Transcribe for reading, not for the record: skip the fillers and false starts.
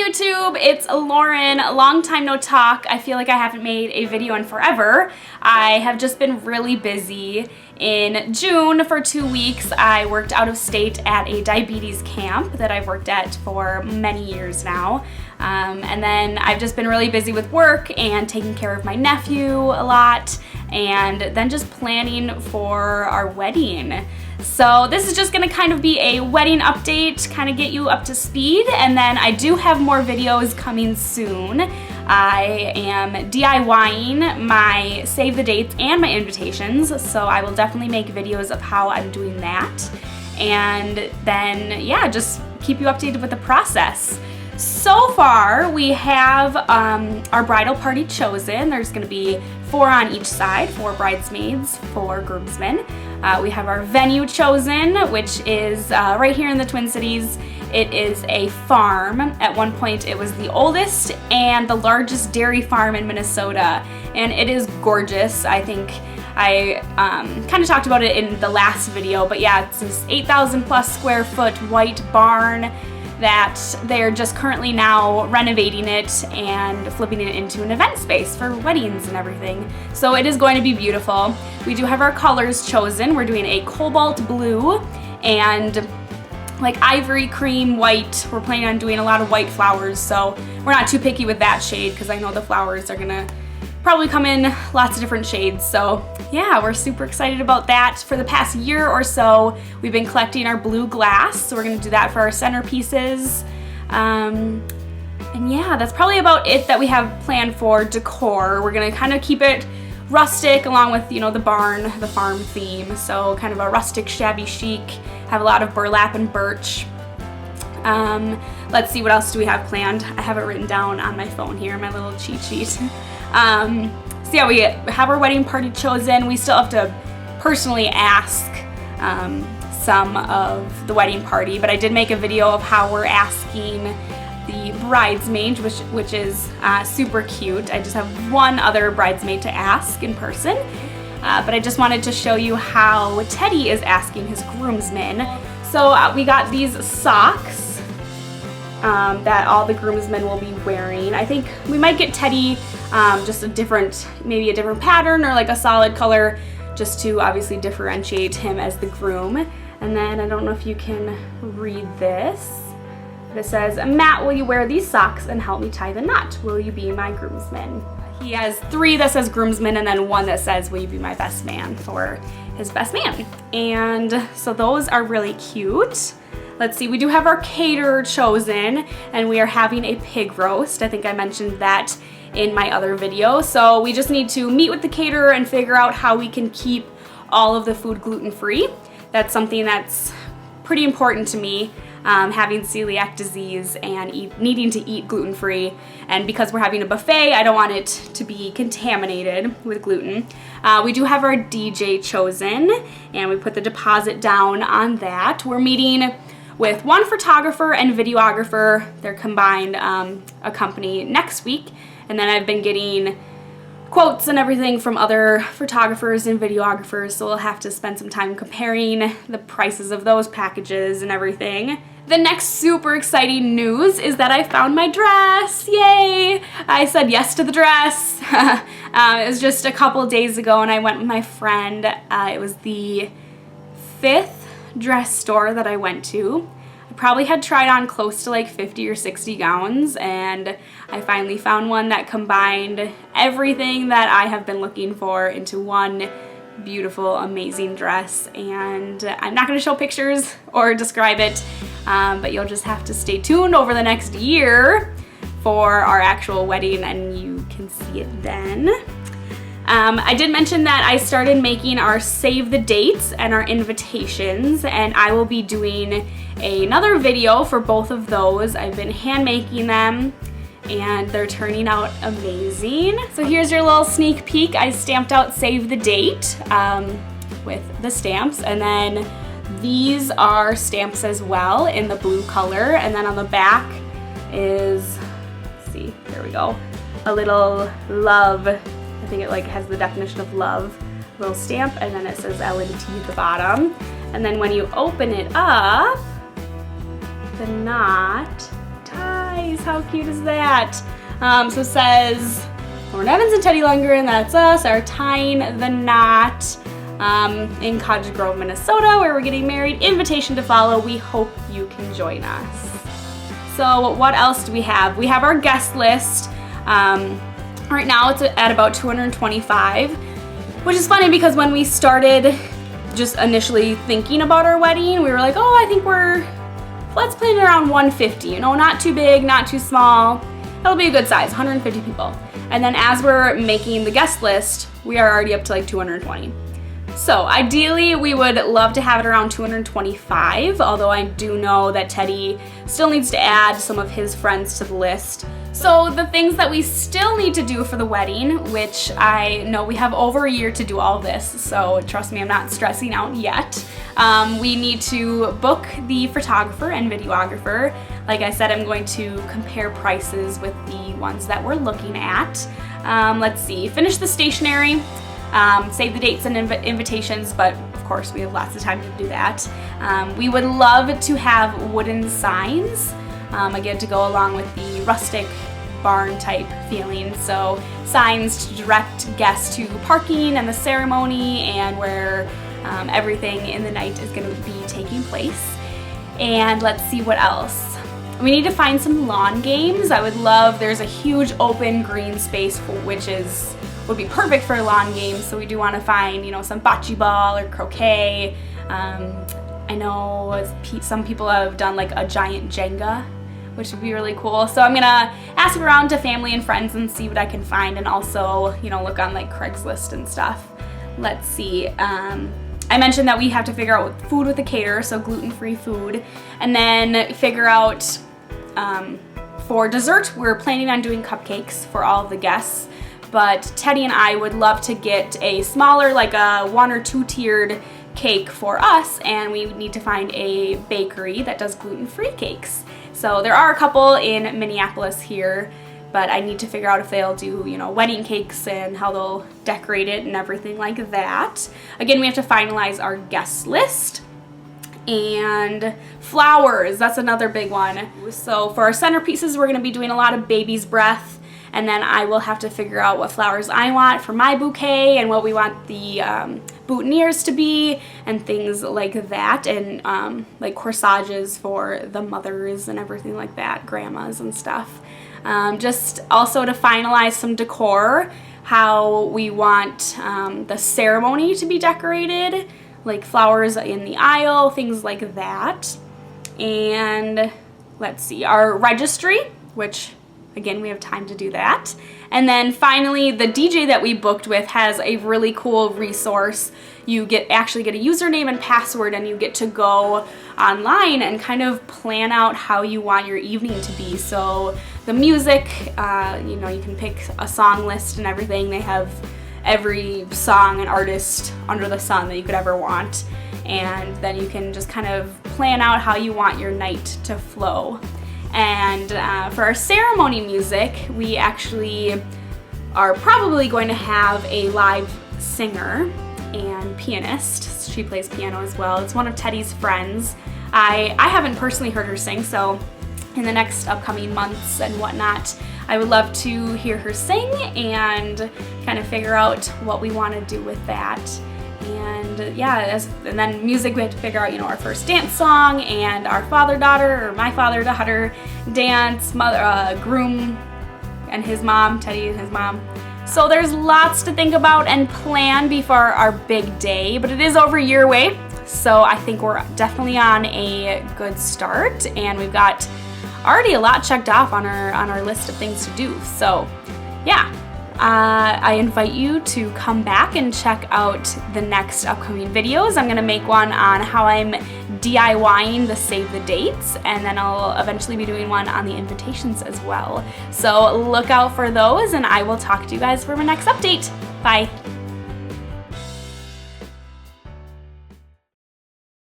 YouTube, it's Lauren. Long time no talk. I feel like I haven't made a video in forever. I have just been really busy. In June for 2 weeks, I worked out of state at a diabetes camp that I've worked at for many years now. And then I've just been really busy with work and taking care of my nephew a lot, and then just planning for our wedding. So this is just gonna kind of be a wedding update, kind of get you up to speed, and then I do have more videos coming soon. I am DIYing my save the dates and my invitations, so I will definitely make videos of how I'm doing that. And then, yeah, just keep you updated with the process. So far, we have our bridal party chosen. There's gonna be 4 on each side, 4 bridesmaids, 4 groomsmen. We have our venue chosen, which is right here in the Twin Cities. It is a farm. At one point, it was the oldest and the largest dairy farm in Minnesota, and it is gorgeous. I think I kind of talked about it in the last video, but yeah, it's this 8,000 plus square foot white barn that they're just currently now renovating it and flipping it into an event space for weddings and everything. So it is going to be beautiful. We do have our colors chosen. We're doing a cobalt blue and like ivory cream white. We're planning on doing a lot of white flowers, so we're not too picky with that shade because I know the flowers are gonna probably come in lots of different shades. So yeah, we're super excited about that. For the past year or so, we've been collecting our blue glass, so we're gonna do that for our centerpieces. And yeah, that's probably about it that we have planned for decor. We're gonna kind of keep it rustic along with, you know, the barn, the farm theme. So kind of a rustic, shabby chic, have a lot of burlap and birch. Let's see, what else do we have planned? I have it written down on my phone here, my little cheat sheet. So yeah, we have our wedding party chosen. We still have to personally ask some of the wedding party, but I did make a video of how we're asking the bridesmaid, which is super cute. I just have one other bridesmaid to ask in person, but I just wanted to show you how Teddy is asking his groomsmen. So we got these socks that all the groomsmen will be wearing. I think we might get Teddy just maybe a different pattern or like a solid color, just to obviously differentiate him as the groom. And then I don't know if you can read this, but it says, "Matt, will you wear these socks and help me tie the knot? Will you be my groomsman?" He has 3 that says groomsman and then 1 that says, "Will you be my best man?" for his best man. And so those are really cute. Let's see, we do have our caterer chosen, and we are having a pig roast. I think I mentioned that in my other video. So we just need to meet with the caterer and figure out how we can keep all of the food gluten-free. That's something that's pretty important to me, having celiac disease and needing to eat gluten-free. And because we're having a buffet, I don't want it to be contaminated with gluten. We do have our DJ chosen, and we put the deposit down on that. We're meeting with 1 photographer and videographer. They're combined a company next week. And then I've been getting quotes and everything from other photographers and videographers, so we'll have to spend some time comparing the prices of those packages and everything. The next super exciting news is that I found my dress. Yay! I said yes to the dress. It was just a couple days ago, and I went with my friend. It was the 5th dress store that I went to. I probably had tried on close to like 50 or 60 gowns, and I finally found one that combined everything that I have been looking for into one beautiful, amazing dress. And I'm not going to show pictures or describe it, but you'll just have to stay tuned over the next year for our actual wedding, and you can see it then. I did mention that I started making our save the dates and our invitations, and I will be doing another video for both of those. I've been hand making them, and they're turning out amazing. So here's your little sneak peek. I stamped out save the date with the stamps, and then these are stamps as well in the blue color, and then on the back is, let's see, there we go, a little love. I think it like has the definition of love, little stamp, and then it says L&T at the bottom. And then when you open it up, the knot ties. How cute is that? So it says, Lauren Evans and Teddy Lundgren, that's us, are tying the knot in Cottage Grove, Minnesota, where we're getting married. Invitation to follow. We hope you can join us. So what else do we have? We have our guest list. Right now it's at about 225, which is funny because when we started just initially thinking about our wedding, we were like, oh, I think let's plan it around 150, you know, not too big, not too small. That'll be a good size, 150 people. And then as we're making the guest list, we are already up to like 220. So ideally, we would love to have it around 225, although I do know that Teddy still needs to add some of his friends to the list. So the things that we still need to do for the wedding, which I know we have over a year to do all this, so trust me, I'm not stressing out yet. We need to book the photographer and videographer. Like I said, I'm going to compare prices with the ones that we're looking at. Let's see, finish the stationery. Save the dates and invitations, but of course we have lots of time to do that. We would love to have wooden signs, again, to go along with the rustic barn type feeling. So signs to direct guests to parking and the ceremony and where everything in the night is going to be taking place. And let's see what else. We need to find some lawn games. I would love, there's a huge open green space which would be perfect for lawn games, so we do want to find, you know, some bocce ball or croquet. I know some people have done like a giant Jenga, which would be really cool. So I'm gonna ask around to family and friends and see what I can find, and also, you know, look on like Craigslist and stuff. Let's see. I mentioned that we have to figure out food with the caterer, so gluten-free food, and then figure out for dessert. We're planning on doing cupcakes for all of the guests. But Teddy and I would love to get a smaller, like a 1 or 2 tiered cake for us, and we need to find a bakery that does gluten-free cakes. So there are a couple in Minneapolis here, but I need to figure out if they'll do, you know, wedding cakes and how they'll decorate it and everything like that. Again, we have to finalize our guest list. And flowers, that's another big one. So for our centerpieces, we're gonna be doing a lot of baby's breath. And then I will have to figure out what flowers I want for my bouquet and what we want the boutonnieres to be and things like that, and like corsages for the mothers and everything like that, grandmas and stuff. Just also to finalize some decor, how we want the ceremony to be decorated, like flowers in the aisle, things like that. And let's see, our registry, which again, we have time to do that. And then finally, the DJ that we booked with has a really cool resource. You actually get a username and password, and you get to go online and kind of plan out how you want your evening to be. So the music, you know, you can pick a song list and everything. They have every song and artist under the sun that you could ever want. And then you can just kind of plan out how you want your night to flow. And for our ceremony music, we actually are probably going to have a live singer and pianist. She plays piano as well. It's one of Teddy's friends. I haven't personally heard her sing, so in the next upcoming months and whatnot, I would love to hear her sing and kind of figure out what we want to do with that. And yeah, and then music, we have to figure out, you know, our first dance song and our father-daughter, or my father-daughter dance, groom and his mom, Teddy and his mom. So there's lots to think about and plan before our big day, but it is over a year away, so I think we're definitely on a good start, and we've got already a lot checked off on our list of things to do. So yeah. I invite you to come back and check out the next upcoming videos. I'm going to make one on how I'm DIYing the save the dates, and then I'll eventually be doing one on the invitations as well. So look out for those, and I will talk to you guys for my next update. Bye!